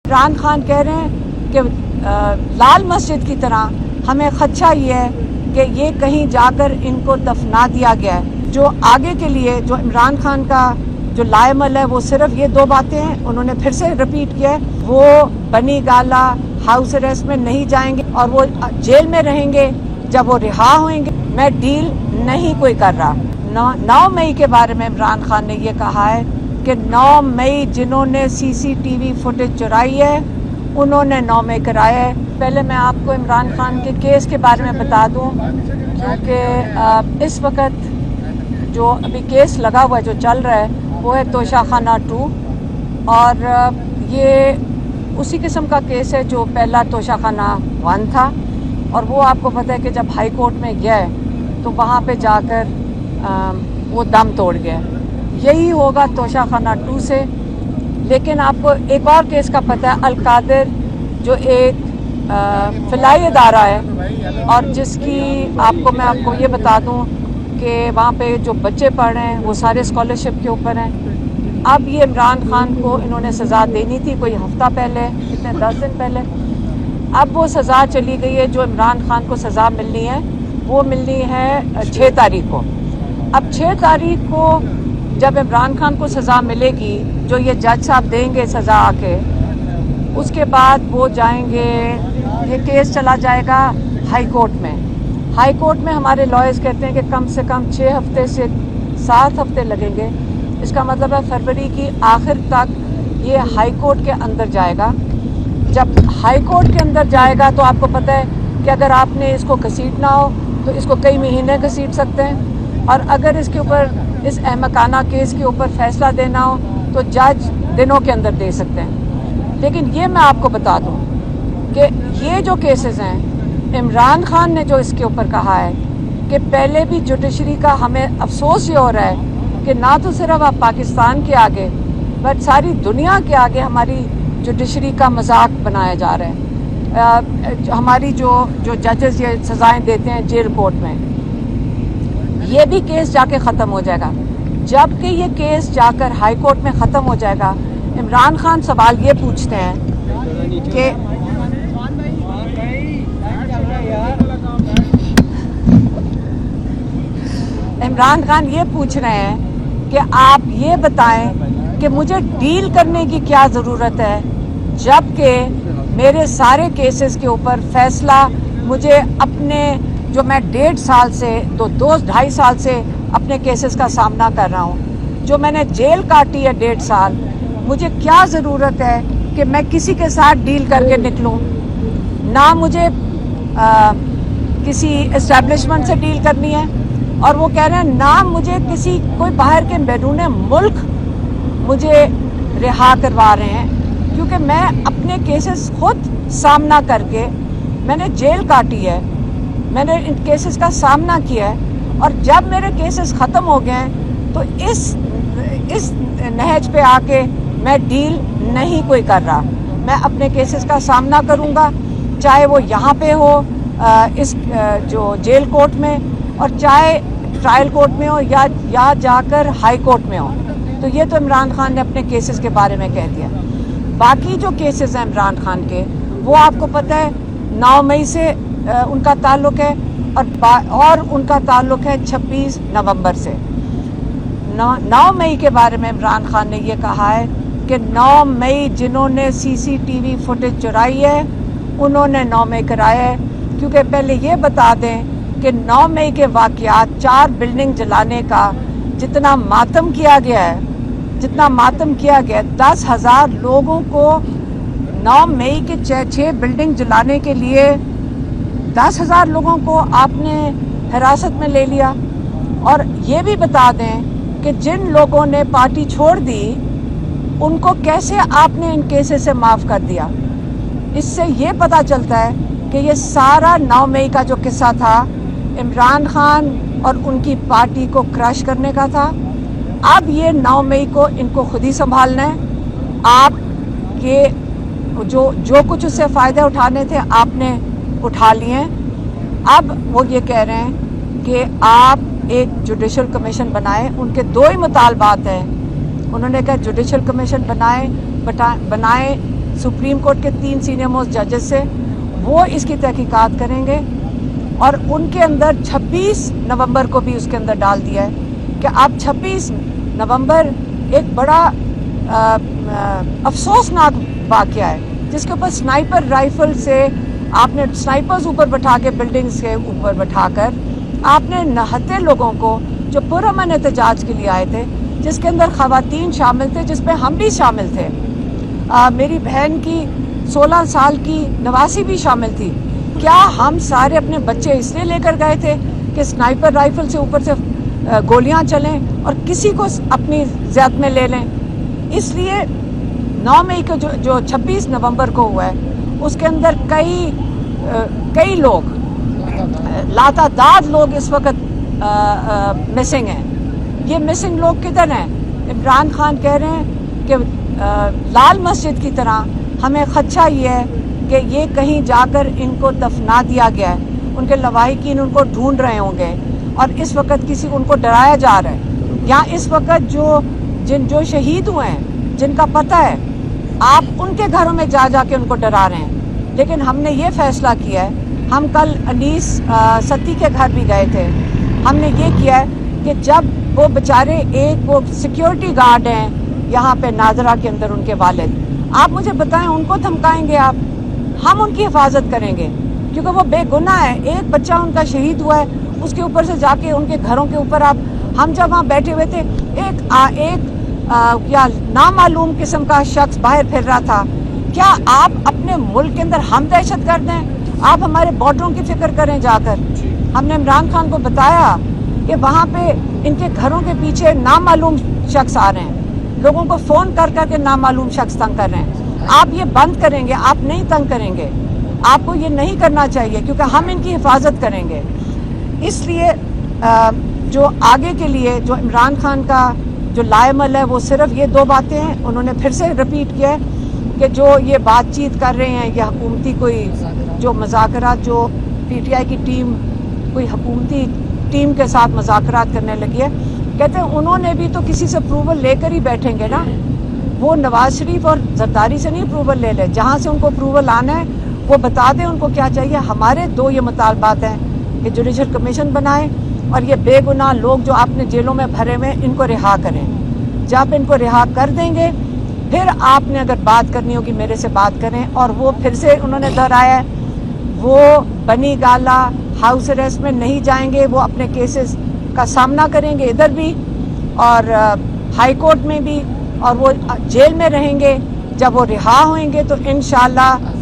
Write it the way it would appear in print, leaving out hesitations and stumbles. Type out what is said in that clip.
इमरान खान कह रहे हैं कि लाल मस्जिद की तरह हमें खदशा ये है कि ये कहीं जाकर इनको दफना दिया गया है। जो आगे के लिए जो इमरान खान का जो लाएमल है वो सिर्फ ये दो बातें हैं, उन्होंने फिर से रिपीट किया है, वो बनी गाला हाउस अरेस्ट में नहीं जाएंगे और वो जेल में रहेंगे जब वो रिहा होंगे। मैं डील नहीं कोई कर रहा। 9 मई के बारे में इमरान खान ने ये कहा है कि 9 मई जिन्होंने सीसीटीवी फुटेज चुराई है उन्होंने 9 मई कराया है। पहले मैं आपको इमरान खान के केस के बारे में बता दूं, क्योंकि इस वक्त जो अभी केस लगा हुआ है जो चल रहा है वो है तोशाखाना 2, और ये उसी किस्म का केस है जो पहला तोशाखाना 1 था। और वो आपको पता है कि जब हाई कोर्ट में गया है तो वहाँ पे जाकर वो दम तोड़ गया। यही होगा तोशाखाना 2 से। लेकिन आपको एक और केस का पता है, अल-कादिर, जो एक फिलाई इदारा है और जिसकी मैं आपको ये बता दूं कि वहाँ पे जो बच्चे पढ़ रहे हैं वो सारे स्कॉलरशिप के ऊपर हैं। अब ये इमरान खान को इन्होंने सज़ा देनी थी कोई हफ्ता पहले, कितने 10 दिन पहले। अब वो सज़ा चली गई है। जो इमरान खान को सज़ा मिलनी है वो मिलनी है 6 तारीख को। अब 6 तारीख को जब इमरान खान को सज़ा मिलेगी, जो ये जज साहब देंगे सज़ा आके, उसके बाद वो जाएंगे, ये केस चला जाएगा हाई कोर्ट में। हाई कोर्ट में हमारे लॉयर्स कहते हैं कि कम से कम 6 हफ्ते से 7 हफ्ते लगेंगे। इसका मतलब है फरवरी की आखिर तक ये हाई कोर्ट के अंदर जाएगा। जब हाई कोर्ट के अंदर जाएगा तो आपको पता है कि अगर आपने इसको घसीटना हो तो इसको कई महीने घसीट सकते हैं, और अगर इसके ऊपर इस अहमकाना केस के ऊपर फैसला देना हो तो जज दिनों के अंदर दे सकते हैं। लेकिन ये मैं आपको बता दूं कि ये जो केसेस हैं, इमरान खान ने जो इसके ऊपर कहा है कि पहले भी जुडिशरी का हमें अफसोस ये हो रहा है कि ना तो सिर्फ आप पाकिस्तान के आगे बट सारी दुनिया के आगे हमारी जुडिशरी का मजाक बनाया जा रहा है। हमारी जो जजेस ये सज़ाएं देते हैं जेल कोर्ट में, ये भी केस जाके ख़त्म हो जाएगा। जबकि ये केस जाकर हाई कोर्ट में ख़त्म हो जाएगा, इमरान खान सवाल ये पूछते हैं कि इमरान खान ये पूछ रहे हैं कि आप ये बताएं कि मुझे डील करने की क्या ज़रूरत है, जबकि मेरे सारे केसेस के ऊपर फैसला मुझे अपने जो मैं 1.5 साल से 2-2.5 साल से अपने केसेस का सामना कर रहा हूँ, जो मैंने जेल काटी है 1.5 साल, मुझे क्या ज़रूरत है कि मैं किसी के साथ डील करके निकलूँ। ना मुझे किसी एस्टेब्लिशमेंट से डील करनी है, और वो कह रहे हैं ना मुझे कोई बाहर के बैरून मुल्क मुझे रिहा करवा रहे हैं, क्योंकि मैं अपने केसेस खुद सामना करके मैंने जेल काटी है, मैंने इन केसेस का सामना किया है। और जब मेरे केसेस ख़त्म हो गए हैं तो इस नहज पे आके मैं डील नहीं कोई कर रहा। मैं अपने केसेस का सामना करूँगा, चाहे वो यहाँ पे हो इस जो जेल कोर्ट में, और चाहे ट्रायल कोर्ट में हो या जाकर हाई कोर्ट में हो। तो ये तो इमरान खान ने अपने केसेस के बारे में कह दिया। बाकी जो केसेस हैं इमरान खान के, वो आपको पता है 9 मई से उनका ताल्लुक़ है, और उनका ताल्लुक़ है 26 नवंबर से। 9 मई के बारे में इमरान खान ने ये कहा है कि 9 मई जिन्होंने सीसीटीवी फुटेज चुराई है उन्होंने 9 मई कराया है। क्योंकि पहले ये बता दें कि 9 मई के वाक़यात 4 बिल्डिंग जलाने का जितना मातम किया गया है, 10,000 लोगों को 9 मई के 6 बिल्डिंग जलाने के लिए 10,000 लोगों को आपने हिरासत में ले लिया। और ये भी बता दें कि जिन लोगों ने पार्टी छोड़ दी उनको कैसे आपने इन केसेस से माफ़ कर दिया। इससे ये पता चलता है कि ये सारा 9 मई का जो किस्सा था इमरान खान और उनकी पार्टी को क्रश करने का था। अब ये 9 मई को इनको खुद ही संभालना है। आप ये जो कुछ उससे फ़ायदे उठाने थे आपने उठा लिए। अब वो ये कह रहे हैं कि आप एक जुडिशल कमीशन बनाएं। उनके 2 ही मुतालबात हैं। उन्होंने कहा जुडिशल कमीशन बनाएं सुप्रीम कोर्ट के 3 सीनियर मोस्ट जजेस से, वो इसकी तहकीकात करेंगे और उनके अंदर 26 नवंबर को भी उसके अंदर डाल दिया है कि अब 26 नवंबर एक बड़ा अफसोसनाक वाक़या है जिसके ऊपर स्नाइपर राइफल से आपने स्नाइपर्स ऊपर बैठा के बिल्डिंग्स के ऊपर बैठाकर आपने नहत्ते लोगों को जो पुरअमन एहतजाज के लिए आए थे, जिसके अंदर ख़वातीन शामिल थे, जिसमें हम भी शामिल थे, मेरी बहन की 16 साल की नवासी भी शामिल थी। क्या हम सारे अपने बच्चे इसलिए लेकर गए थे कि स्नाइपर राइफल से ऊपर से गोलियां चलें और किसी को अपनी ज़ैद में ले लें? इसलिए 9 मई को जो 26 नवंबर को हुआ है उसके अंदर कई लोग, लातादाद लोग इस वक्त मिसिंग हैं। ये मिसिंग लोग किधर हैं? इमरान खान कह रहे हैं कि लाल मस्जिद की तरह हमें खदशा ये है कि ये कहीं जाकर इनको दफना दिया गया है, उनके लवाहिकीन उनको ढूंढ रहे होंगे और इस वक्त किसी उनको डराया जा रहा है। यहाँ इस वक्त जो शहीद हुए हैं, जिनका पता है, आप उनके घरों में जाके उनको डरा रहे हैं। लेकिन हमने ये फैसला किया है, हम कल अनीस सत्ती के घर भी गए थे, हमने ये किया है कि जब वो बेचारे वो सिक्योरिटी गार्ड हैं यहाँ पे नादरा के अंदर, उनके वालिद, आप मुझे बताएं उनको धमकाएंगे आप? हम उनकी हिफाजत करेंगे क्योंकि वो बेगुनाह है। एक बच्चा उनका शहीद हुआ है, उसके ऊपर से जाके उनके घरों के ऊपर हम जब वहाँ बैठे हुए थे, या नामालूम किस्म का शख्स बाहर फिर रहा था। क्या आप अपने मुल्क के अंदर हम दहशत गर्द हैं? आप हमारे बॉर्डरों की फिक्र करें जाकर। हमने इमरान खान को बताया कि वहाँ पे इनके घरों के पीछे नामालूम शख्स आ रहे हैं, लोगों को फ़ोन कर करके नामालूम शख्स तंग कर रहे हैं। आप ये बंद करेंगे? आप नहीं तंग करेंगे, आपको ये नहीं करना चाहिए क्योंकि हम इनकी हिफाजत करेंगे। इसलिए जो आगे के लिए जो इमरान खान का जो लाएमल है वो सिर्फ ये 2 बातें हैं। उन्होंने फिर से रिपीट किया है कि जो ये बातचीत कर रहे हैं, ये हुकूमती कोई जो मज़ाकरात, जो पीटीआई की टीम कोई हुकूमती टीम के साथ मज़ाकरात करने लगी है, कहते हैं उन्होंने भी तो किसी से अप्रूवल लेकर ही बैठेंगे ना। वो नवाज शरीफ और जरदारी से नहीं अप्रूवल ले ले, जहाँ से उनको अप्रूवल आना है वो बता दें उनको क्या चाहिए। हमारे 2 ये मुतालबात हैं कि जुडिशल कमीशन बनाए और ये बेगुनाह लोग जो आपने जेलों में भरे हुए इनको रिहा करें। जब इनको रिहा कर देंगे फिर आपने अगर बात करनी होगी मेरे से बात करें। और वो फिर से उन्होंने दोहराया है, वो बनी गाला हाउस अरेस्ट में नहीं जाएंगे, वो अपने केसेस का सामना करेंगे इधर भी और हाई कोर्ट में भी, और वो जेल में रहेंगे। जब वो रिहा होंगे तो इंशाल्लाह